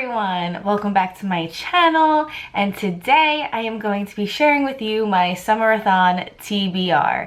everyone, welcome back to my channel, and today I am going to be sharing with you my Summerathon TBR.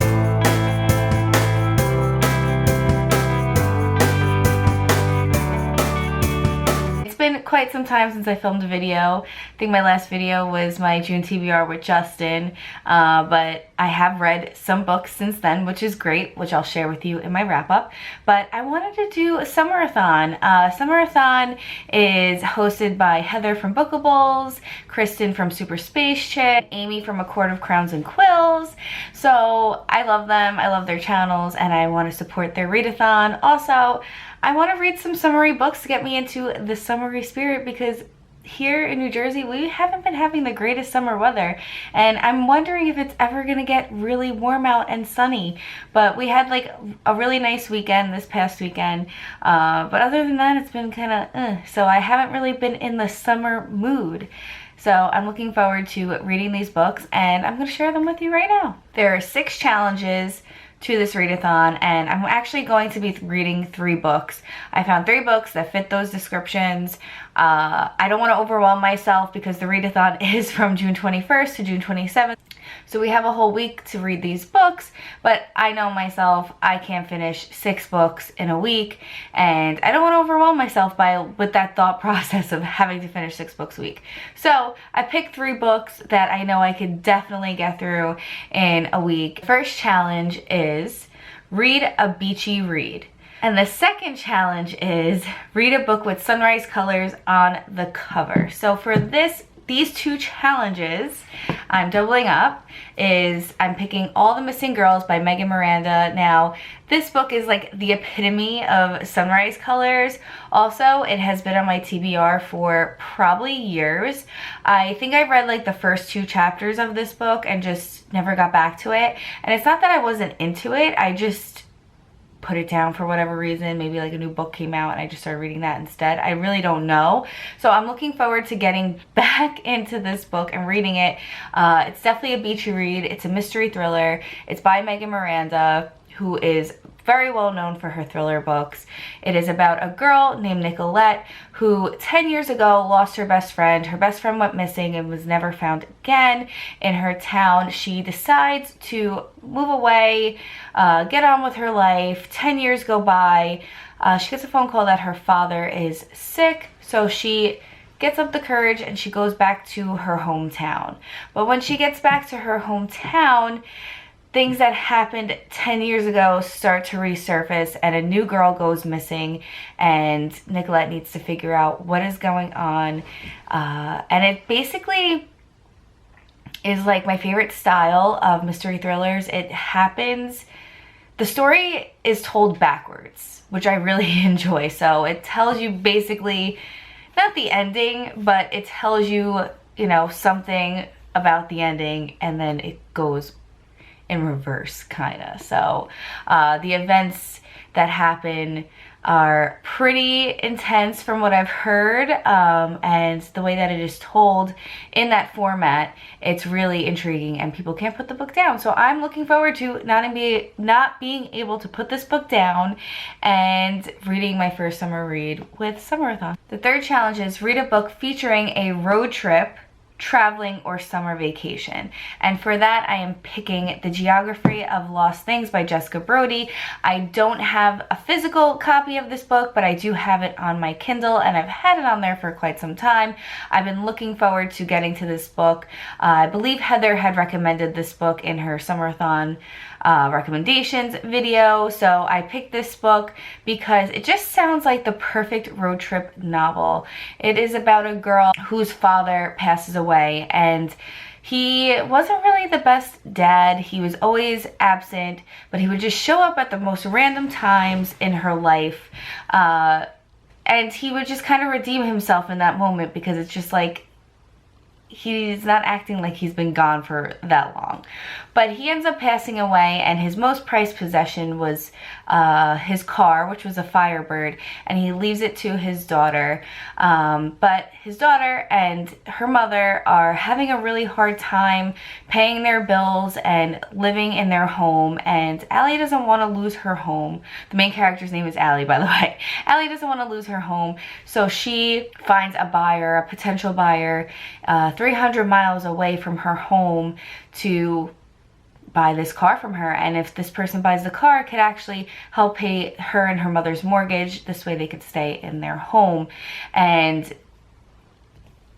It's been quite some time since I filmed a video. I think my last video was my June TBR with Justin, but I have read some books since then, which is great, which I'll share with you in my wrap-up. But I wanted to do a Summerathon. Summerathon is hosted by Heather from Bookables, Kristen from Super Space Chick, Amy from A Court of Crowns and Quills. So I love them, I love their channels, and I want to support their readathon. Also, I want to read some summery books to get me into the summery spirit, because here in New Jersey, we haven't been having the greatest summer weather, and I'm wondering if it's ever gonna get really warm out and sunny. But we had like a really nice weekend this past weekend, but other than that, it's been kind of so I haven't really been in the summer mood. So I'm looking forward to reading these books, and I'm going to share them with you right now. There are 6 challenges to this readathon, and I'm actually going to be reading 3 books. I found 3 books that fit those descriptions. I don't want to overwhelm myself because the readathon is from June 21st to June 27th. So we have a whole week to read these books, but I know myself, I can't finish 6 books in a week, and I don't want to overwhelm myself with that thought process of having to finish 6 books a week. So I picked 3 books that I know I could definitely get through in a week. First challenge is read a beachy read. And the second challenge is read a book with sunrise colors on the cover. So for these 2 challenges, I'm doubling up. I'm picking All the Missing Girls by Megan Miranda. Now, this book is like the epitome of sunrise colors. Also, it has been on my TBR for probably years. I think I read like the first 2 chapters of this book and just never got back to it. And it's not that I wasn't into it, I just put it down for whatever reason. Maybe like a new book came out and I just started reading that instead. I really don't know. So I'm looking forward to getting back into this book and reading it. It's definitely a beachy read. It's a mystery thriller. It's by Megan Miranda, who is very well known for her thriller books. It is about a girl named Nicolette who 10 years ago lost her best friend. Her best friend went missing and was never found again in her town. She decides to move away, get on with her life. 10 years go by. She gets a phone call that her father is sick, so she gets up the courage and she goes back to her hometown. But when she gets back to her hometown, things that happened 10 years ago start to resurface, and a new girl goes missing, and Nicolette needs to figure out what is going on. And it basically is like my favorite style of mystery thrillers. The story is told backwards, which I really enjoy. So it tells you basically, not the ending, but it tells you, something about the ending, and then it goes in reverse, kind of. So the events that happen are pretty intense from what I've heard, and the way that it is told in that format, it's really intriguing, and people can't put the book down. So I'm looking forward to not being able to put this book down and reading my first summer read with Summerathon. The third challenge is read a book featuring a road trip, traveling, or summer vacation. And for that, I am picking The Geography of Lost Things by Jessica Brody. I don't have a physical copy of this book, but I do have it on my Kindle, and I've had it on there for quite some time. I've been looking forward to getting to this book. I believe Heather had recommended this book in her Summerathon recommendations video, so I picked this book because it just sounds like the perfect road trip novel. It is about a girl whose father passes away, and he wasn't really the best dad. He was always absent, but he would just show up at the most random times in her life, and he would just kind of redeem himself in that moment, because it's just like he's not acting like he's been gone for that long. But he ends up passing away, and his most prized possession was his car, which was a Firebird, and he leaves it to his daughter. But his daughter and her mother are having a really hard time paying their bills and living in their home, and Allie doesn't want to lose her home. The main character's name is Allie, by the way. Allie doesn't want to lose her home, so she finds a buyer, a potential buyer, 300 miles away from her home to buy this car from her. And if this person buys the car, it could actually help pay her and her mother's mortgage. This way they could stay in their home. And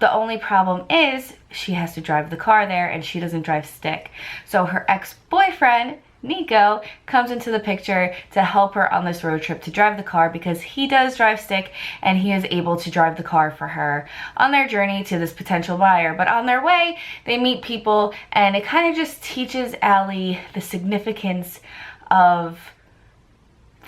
the only problem is she has to drive the car there, and she doesn't drive stick. So her ex-boyfriend, Nico, comes into the picture to help her on this road trip to drive the car, because he does drive stick and he is able to drive the car for her on their journey to this potential buyer. But on their way, they meet people, and it kind of just teaches Allie the significance of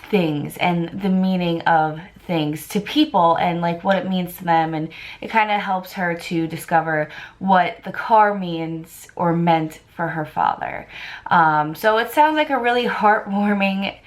things and the meaning of things to people, and like what it means to them, and it kind of helps her to discover what the car means or meant for her father. So it sounds like a really heartwarming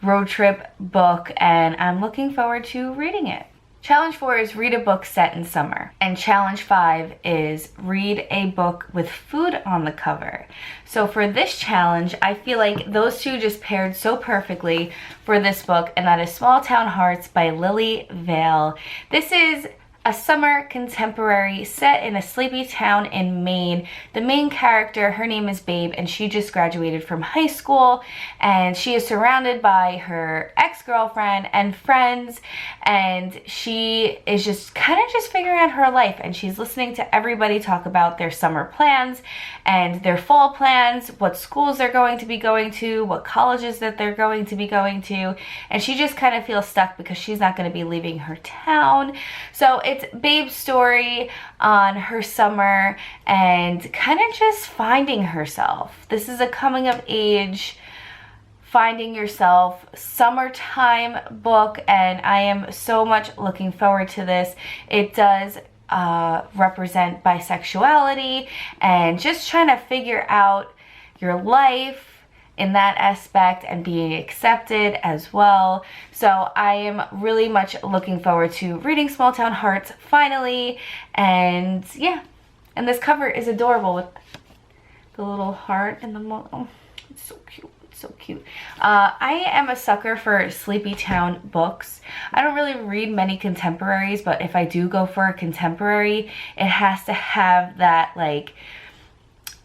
road trip book, and I'm looking forward to reading it. Challenge 4 is read a book set in summer. And challenge 5 is read a book with food on the cover. So for this challenge, I feel like those two just paired so perfectly for this book, and that is Smalltown Hearts by Lily Vale. This is a summer contemporary set in a sleepy town in Maine. The main character, her name is Babe, and she just graduated from high school, and she is surrounded by her ex-girlfriend and friends, and she is just kind of just figuring out her life, and she's listening to everybody talk about their summer plans and their fall plans, what schools they're going to be going to, what colleges that they're going to be going to, and she just kind of feels stuck because she's not going to be leaving her town. So it's Babe's story on her summer and kind of just finding herself. This is a coming of age, finding yourself, summertime book, and I am so much looking forward to this. It does represent bisexuality and just trying to figure out your life in that aspect and being accepted as well. So I am really much looking forward to reading Smalltown Hearts finally. And yeah, and this cover is adorable with the little heart and the oh, it's so cute. It's so cute. I am a sucker for sleepy town books. I don't really read many contemporaries, but if I do go for a contemporary, it has to have that like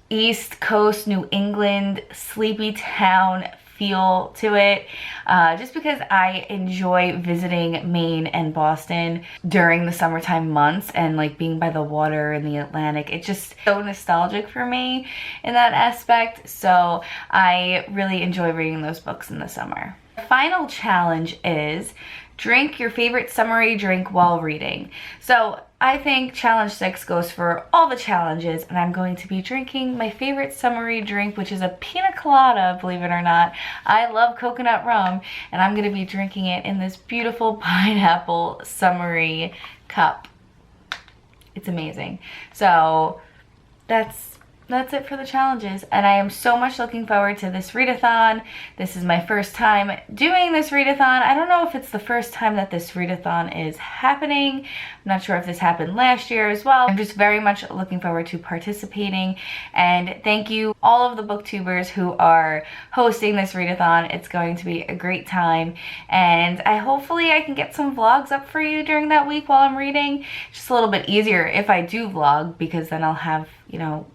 East Coast, New England, sleepy town feel to it, just because I enjoy visiting Maine and Boston during the summertime months and like being by the water in the Atlantic. It's just so nostalgic for me in that aspect, so I really enjoy reading those books in the summer. The final challenge is drink your favorite summery drink while reading. So I think challenge 6 goes for all the challenges, and I'm going to be drinking my favorite summery drink, which is a pina colada, believe it or not. I love coconut rum, and I'm going to be drinking it in this beautiful pineapple summery cup. It's amazing. So that's it for the challenges, and I am so much looking forward to this readathon. This is my first time doing this readathon. I don't know if it's the first time that this readathon is happening. I'm not sure if this happened last year as well. I'm just very much looking forward to participating, and thank you all of the booktubers who are hosting this readathon. It's going to be a great time, and hopefully I can get some vlogs up for you during that week while I'm reading. Just a little bit easier if I do vlog, because then I'll have, you know,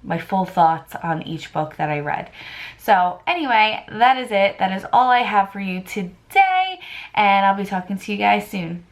my full thoughts on each book that I read. So anyway, that is it. That is all I have for you today, and I'll be talking to you guys soon.